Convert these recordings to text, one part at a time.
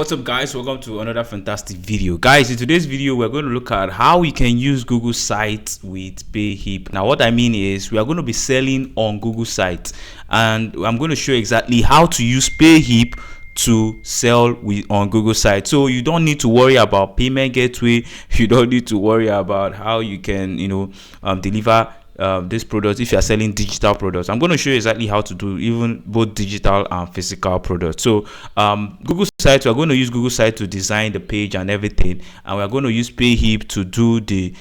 What's up, guys? Welcome to another fantastic video. Guys, in today's video we're going to look at how we can use Google Sites with Payhip. Now what I mean is we are going to be selling on Google Sites, and I'm going to show exactly how to use Payhip to sell on Google Sites. So you don't need to worry about payment gateway. You don't need to worry about how you can deliver this product if you are selling digital products. I'm going to show you exactly how to do even both digital and physical products. So Google Sites, we're going to use Google Sites to design the page and everything, and we're going to use Payhip to do the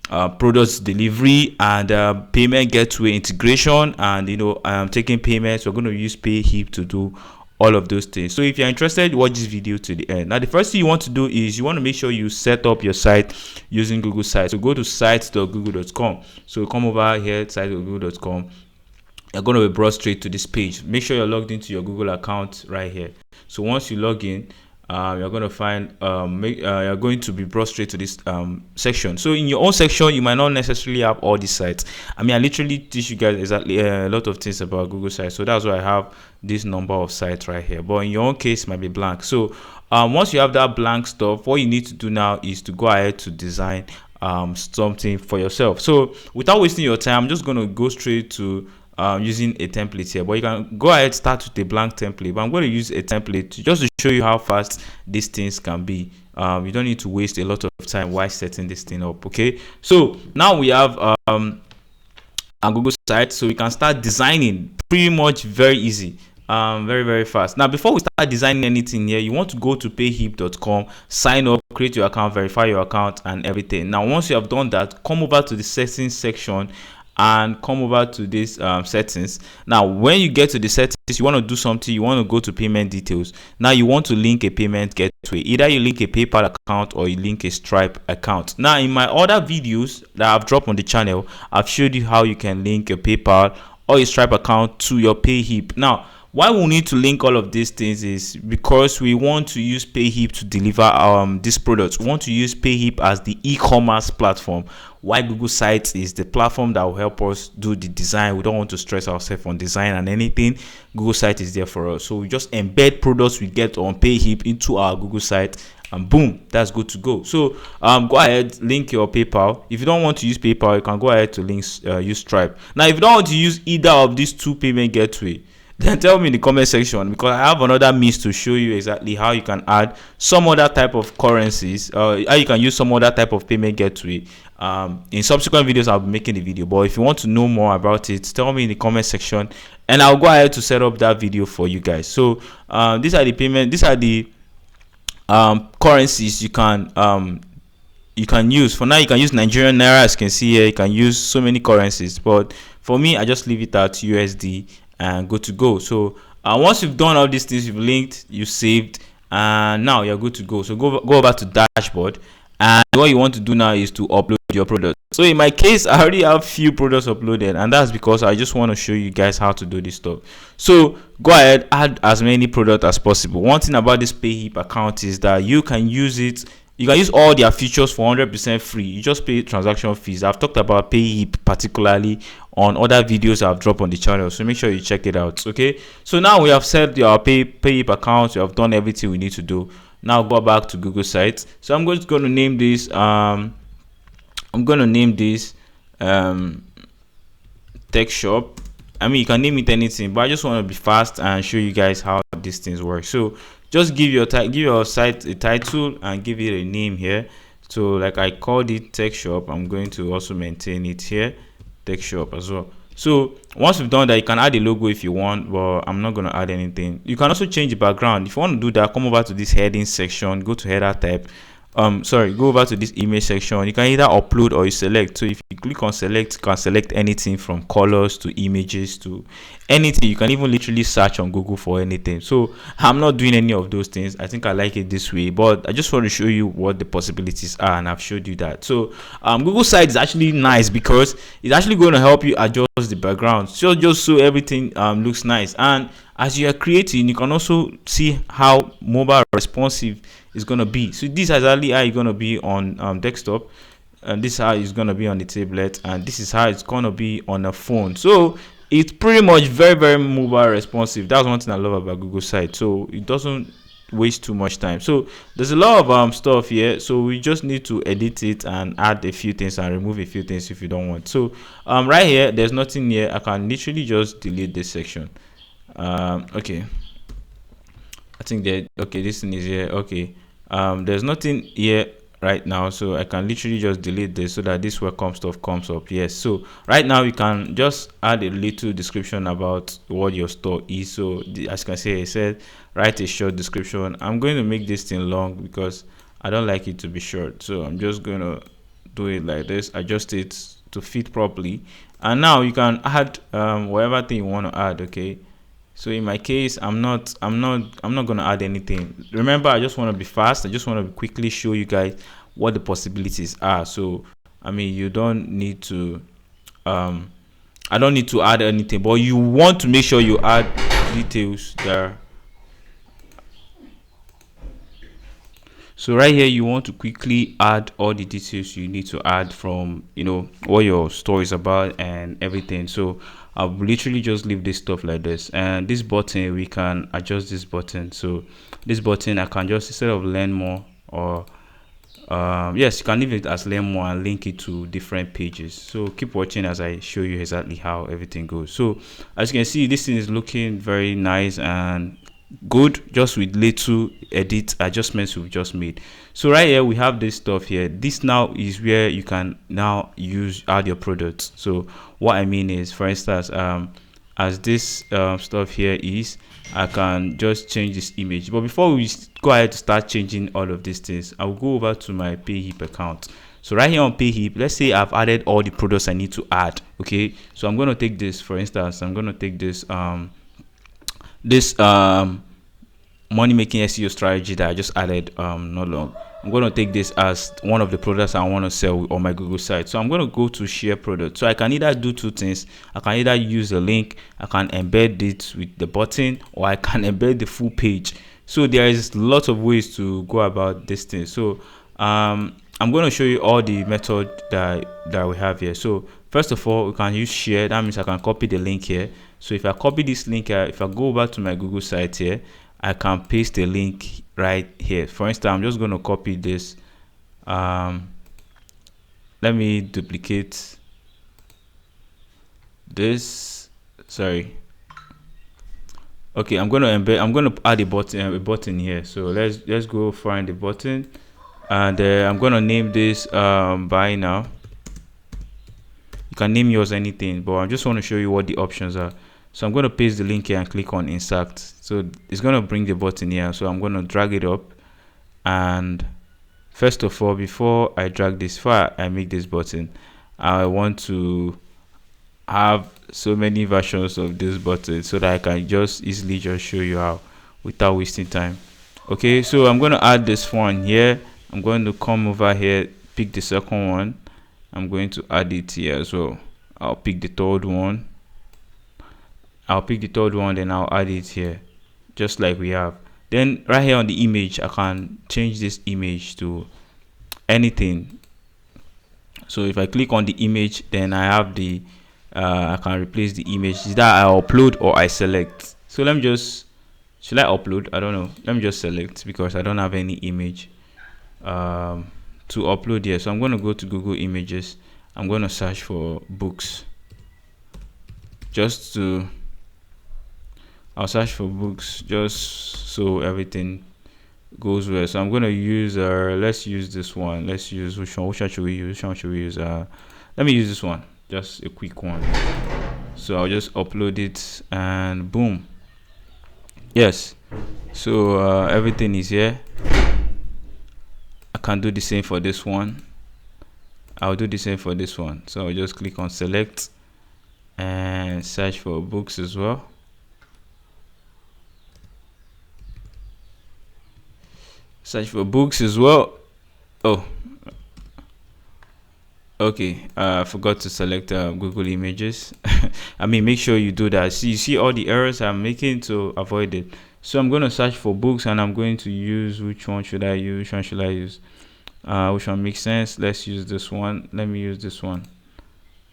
products delivery and payment gateway integration, and taking payments. We're going to use Payhip to do all of those things. So if you're interested, watch this video to the end. Now the first thing you want to do is you want to make sure you set up your site using Google Sites. So go to sites.google.com. so come over here, sites.google.com. you're going to be brought straight to this page. Make sure you're logged into your Google account right here. So once you log in, you're going to find you're going to be brought straight to this section. So in your own section, you might not necessarily have all these sites. I literally teach you guys exactly a lot of things about Google Sites, so that's why I have this number of sites right here. But in your own case, it might be blank. So once you have that blank stuff, what you need to do now is to go ahead to design something for yourself. So without wasting your time, I'm just going to go straight to using a template here, but you can go ahead, start with a blank template. But I'm going to use a template just to show you how fast these things can be. You don't need to waste a lot of time while setting this thing up. Okay, so now we have a Google site, so we can start designing pretty much very easy, very fast. Now before we start designing anything here, you want to go to payhip.com, sign up, create your account, verify your account and everything. Now once you have done that, come over to the settings section and come over to this settings. Now when you get to the settings, you want to do something. You want to go to payment details. Now you want to link a payment gateway. Either you link a PayPal account or you link a Stripe account. Now in my other videos that I've dropped on the channel, I've showed you how you can link a PayPal or a Stripe account to your Payhip. Now why we need to link all of these things is because we want to use Payhip to deliver these products. We want to use Payhip as the e-commerce platform, while Google Sites is the platform that will help us do the design. We don't want to stress ourselves on design and anything. Google Sites is there for us. So we just embed products we get on Payhip into our Google site, and boom, that's good to go. So go ahead, link your PayPal. If you don't want to use PayPal, you can go ahead to use Stripe. Now if you don't want to use either of these two payment gateway, then tell me in the comment section, because I have another means to show you exactly how you can add some other type of currencies, how you can use some other type of payment gateway. In subsequent videos I'll be making the video, but if you want to know more about it, tell me in the comment section and I'll go ahead to set up that video for you guys. So these are the currencies you can use. For now you can use Nigerian naira, as you can see here. You can use so many currencies, but for me I just leave it at USD and good to go. So once you've done all these things, you've linked, you saved, and now you're good to go. So go over to dashboard, and what you want to do now is to upload your product. So in my case, I already have few products uploaded, and that's because I just want to show you guys how to do this stuff. So go ahead, add as many products as possible. One thing about this Payhip account is that you can use it. You can use all their features for 100% free. You just pay transaction fees. I've talked about Payhip particularly on other videos I've dropped on the channel, so make sure you check it out. Okay, so now we have set our Payhip account. We have done everything we need to do. Now go back to Google Sites. So I'm just going to name this tech shop. You can name it anything, but I just want to be fast and show you guys how these things work. So just give your site a title and give it a name here. So like I called it tech shop, I'm going to also maintain it here, tech shop as well. So once we've done that, you can add a logo if you want, but I'm not going to add anything. You can also change the background. If you want to do that, come over to this heading section, go to header type. Go over to this image section. You can either upload or you select. So if you click on select, you can select anything from colors to images to anything. You can even literally search on Google for anything. So I'm not doing any of those things. I think I like it this way, but I just want to show you what the possibilities are, and I've showed you that. So Google Sites is actually nice because it's actually going to help you adjust the background, just so everything looks nice. And as you are creating, you can also see how mobile responsive is going to be. So this is exactly how it's going to be on desktop, and this is how it's going to be on the tablet, and this is how it's going to be on a phone. So it's pretty much very mobile responsive. That's one thing I love about Google Sites. So it doesn't waste too much time. So there's a lot of stuff here, so we just need to edit it and add a few things and remove a few things if you don't want. So right here there's nothing here. I can literally just delete this section. Okay, I think that, okay, this thing is here. Okay, there's nothing here right now, so I can literally just delete this so that this welcome stuff comes up. Yes, so right now you can just add a little description about what your store is. So as you can see, I said write a short description. I'm going to make this thing long because I don't like it to be short, so I'm just going to do it like this, adjust it to fit properly, and now you can add whatever thing you want to add. Okay, so in my case, I'm not gonna add anything. Remember, I just want to be fast. I just want to quickly show you guys what the possibilities are. So I mean, you don't need to I don't need to add anything, but you want to make sure you add details there. So right here, you want to quickly add all the details you need to add from, you know, what your store is about and everything. So I'll literally just leave this stuff like this, and this button, we can adjust this button. So this button, I can just, instead of learn more, or yes, you can leave it as learn more and link it to different pages. So keep watching as I show you exactly how everything goes. So as you can see, this thing is looking very nice and good, just with little edit adjustments we've just made. So right here we have this stuff here. This now is where you can now add your products. So what I mean is, for instance, as this stuff here is, I can just change this image. But before we go ahead to start changing all of these things, I'll go over to my Payhip account. So right here on Payhip, let's say I've added all the products I need to add. Okay, so I'm going to take this, for instance, I'm going to take this money making SEO strategy that I just added not long. I'm going to take this as one of the products I want to sell on my Google site. So I'm going to go to share product. So I can either do two things. I can either use a link, I can embed it with the button, or I can embed the full page. So there is lots of ways to go about this thing. So I'm going to show you all the method that we have here. So first of all, we can use share. That means I can copy the link here. So if I copy this link here, if I go over to my Google site here, I can paste the link right here. For instance, I'm just going to copy this. Let me duplicate this. Sorry. Okay, I'm going to embed. I'm going to add a button here. So let's go find the button, and I'm going to name this buy now. You can name yours anything, but I just want to show you what the options are. So I'm going to paste the link here and click on insert. So it's going to bring the button here. So I'm going to drag it up. And first of all, before I drag this far, I make this button, I want to have so many versions of this button so that I can just easily just show you how without wasting time. Okay, so I'm going to add this one here. I'm going to come over here, pick the second one. I'm going to add it here as well. I'll pick the third one. Then I'll add it here, just like we have. Then right here on the image, I can change this image to anything. So if I click on the image, then I have the I can replace the image. Is that I upload or I select? So let me just, should I upload? I don't know. Let me just select because I don't have any image to upload here. So I'm going to go to Google Images. I'm going to search for books. I'll search for books just so everything goes well. So I'm going to use let's use this one. Let's use which one should we use? Let me use this one, just a quick one. So I'll just upload it and boom. Yes, so everything is here. I can do the same for this one. I'll do the same for this one. So I'll just click on select and search for books as well. Search for books as well. Oh, okay, I forgot to select Google Images. I mean, make sure you do that. See, you see all the errors I'm making to avoid it. So I'm going to search for books, and I'm going to use, which one should I use? Which one makes sense? Let's use this one. Let me use this one.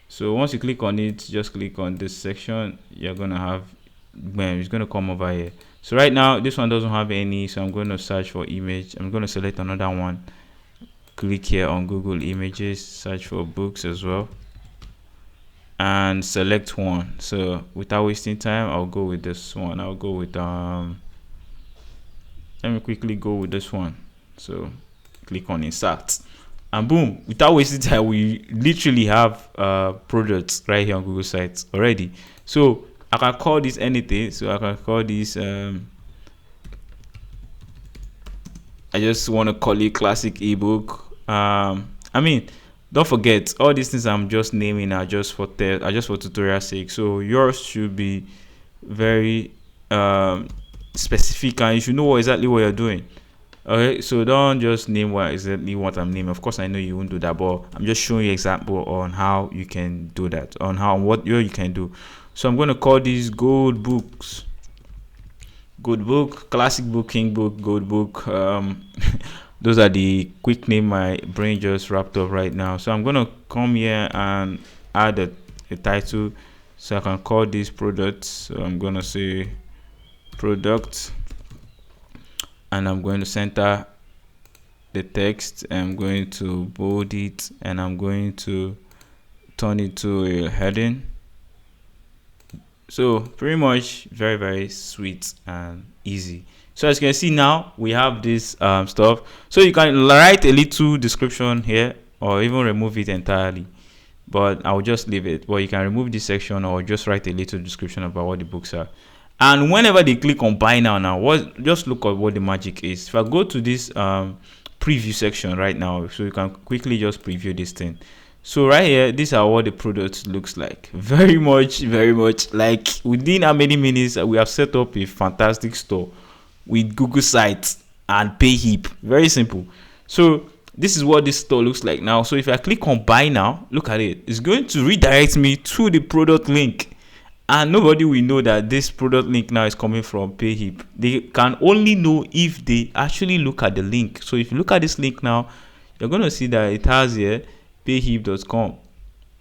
So once you click on it, just click on this section. You're gonna have, man, it's gonna come over here. So right now this one doesn't have any, so I'm going to search for image. I'm going to select another one, click here on Google Images, search for books as well, and select one. So without wasting time, I'll go with this one. I'll go with let me quickly go with this one. So click on insert, and boom, without wasting time, we literally have products right here on Google Sites already. So I can call this anything. So I can call this I just want to call it classic ebook. I mean, don't forget, all these things I'm just naming are just for tutorial sake. So yours should be very specific, and you should know exactly what you're doing. Okay, so don't just name exactly what I'm naming. Of course, I know you won't do that, but I'm just showing you example on how you can do that, on what you can do. So I'm going to call these gold books. Good book, classic book, king book, gold book. Those are the quick name my brain just wrapped up right now. So I'm gonna come here and add a title, so I can call this product. So I'm gonna say product, and I'm going to center the text. I'm going to bold it, and I'm going to turn it to a heading. So pretty much very sweet and easy. So as you can see now, we have this stuff. So you can write a little description here, or even remove it entirely, but I'll just leave it. But you can remove this section, or just write a little description about what the books are. And whenever they click on buy now, just look at what the magic is. If I go to this preview section right now, so you can quickly just preview this thing. So right here, these are what the product looks like. Very much like within how many minutes we have set up a fantastic store with Google Sites and Payhip. Very simple. So this is what this store looks like now. So if I click on buy now, look at it. It's going to redirect me to the product link, and nobody will know that this product link now is coming from Payhip. They can only know if they actually look at the link. So if you look at this link now, you're going to see that it has here payhip.com.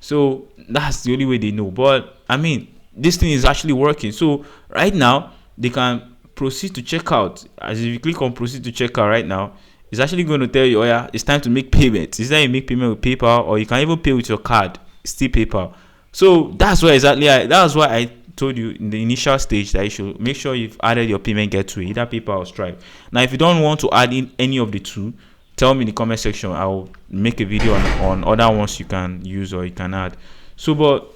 So that's the only way they know. But I mean, this thing is actually working. So right now they can proceed to checkout. As if you click on proceed to checkout right now, it's actually going to tell you, oh yeah, it's time to make payments. Is that you make payment with PayPal, or you can even pay with your card, still PayPal. So that's why I told you in the initial stage that you should make sure you've added your payment gateway, either PayPal or Stripe. Now if you don't want to add in any of the two, tell me in the comment section. I'll make a video on other ones you can use or you can add. So but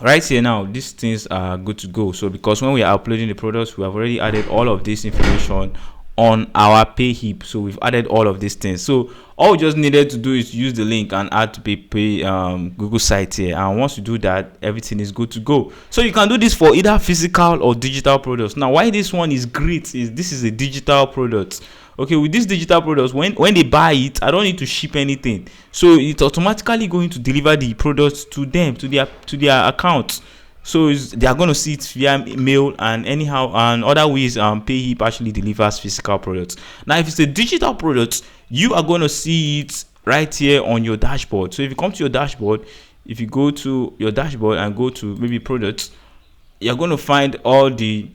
right here now, these things are good to go. So because when we are uploading the products, we have already added all of this information on our Payhip. So we've added all of these things. So all we just needed to do is use the link and add to pay Google Sites here, and once you do that, everything is good to go. So you can do this for either physical or digital products. Now why this one is great is this is a digital product. Okay, with this digital products, when they buy it, I don't need to ship anything, so it's automatically going to deliver the products to them, to their account. So they are going to see it via mail and anyhow and other ways. Payhip actually delivers physical products. Now if it's a digital product, you are going to see it right here on your dashboard. So if you come to your dashboard, if you go to your dashboard and go to maybe products, you're going to find all the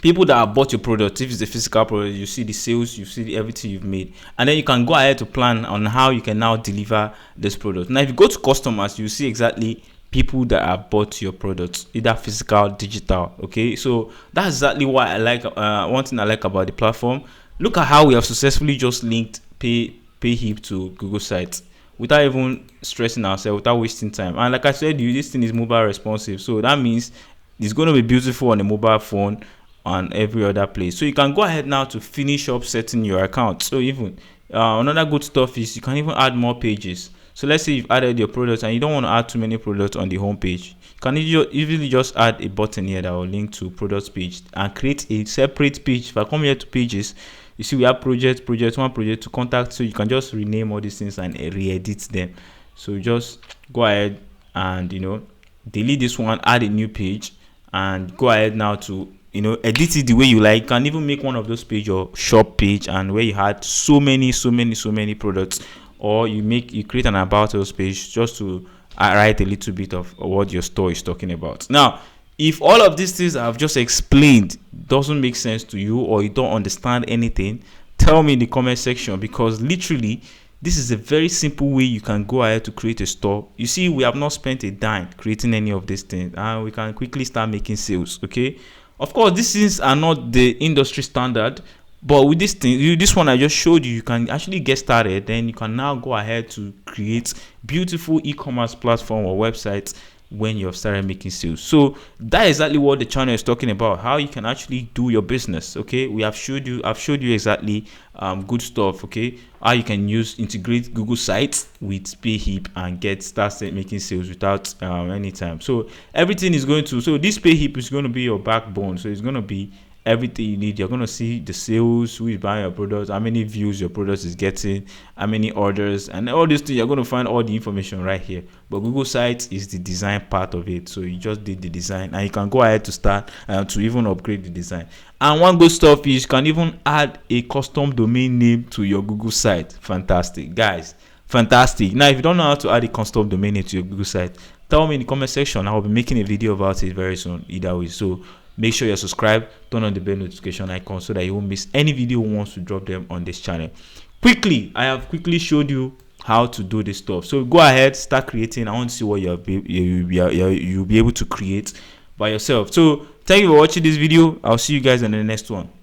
people that have bought your product. If it's a physical product, you see the sales, you see everything you've made, and then you can go ahead to plan on how you can now deliver this product. Now if you go to customers, you see exactly people that have bought your products, either physical, digital. Okay, so that's exactly what I like. One thing I like about the platform. Look at how we have successfully just linked Payhip to Google Sites without even stressing ourselves, without wasting time. And like I said, this thing is mobile responsive, so that means it's going to be beautiful on a mobile phone and every other place. So you can go ahead now to finish up setting your account. So even another good stuff is you can even add more pages. So let's say you've added your products and you don't want to add too many products on the home page. You can easily just add a button here that will link to products page and create a separate page. If I come here to pages, you see we have project 1, project 2, contact. So you can just rename all these things and re-edit them. So just go ahead and delete this one, add a new page, and go ahead now to edit it the way you like. You can even make one of those page or shop page, and where you had so many products, or you create an about us page just to write a little bit of what your store is talking about. Now If all of these things I've just explained doesn't make sense to you, or you don't understand anything, tell me in the comment section, because literally this is a very simple way you can go ahead to create a store. You see, we have not spent a dime creating any of these things, and we can quickly start making sales. Okay, of course these things are not the industry standard, but with this thing, this one I just showed you, you can actually get started. Then you can now go ahead to create beautiful e-commerce platform or websites when you have started making sales. So that is exactly what the channel is talking about, how you can actually do your business. Okay, I've showed you exactly good stuff. Okay, how you can integrate Google Sites with Payhip and start making sales without any time. So everything is going to, so this Payhip is going to be your backbone. So it's going to be everything you need. You're going to see the sales, who is buying your products, how many views your product is getting, how many orders, and all these things. You're going to find all the information right here. But Google Sites is the design part of it. So you just did the design, and you can go ahead to start to even upgrade the design. And one good stuff is you can even add a custom domain name to your Google site. Fantastic, guys, fantastic. Now if you don't know how to add a custom domain name to your Google site, tell me in the comment section. I will be making a video about it very soon either way. So make sure you're subscribed, turn on the bell notification icon so that you won't miss any video once we drop them on this channel. I have quickly showed you how to do this stuff. So go ahead, start creating. I want to see what you'll be able to create by yourself. So thank you for watching this video. I'll see you guys in the next one.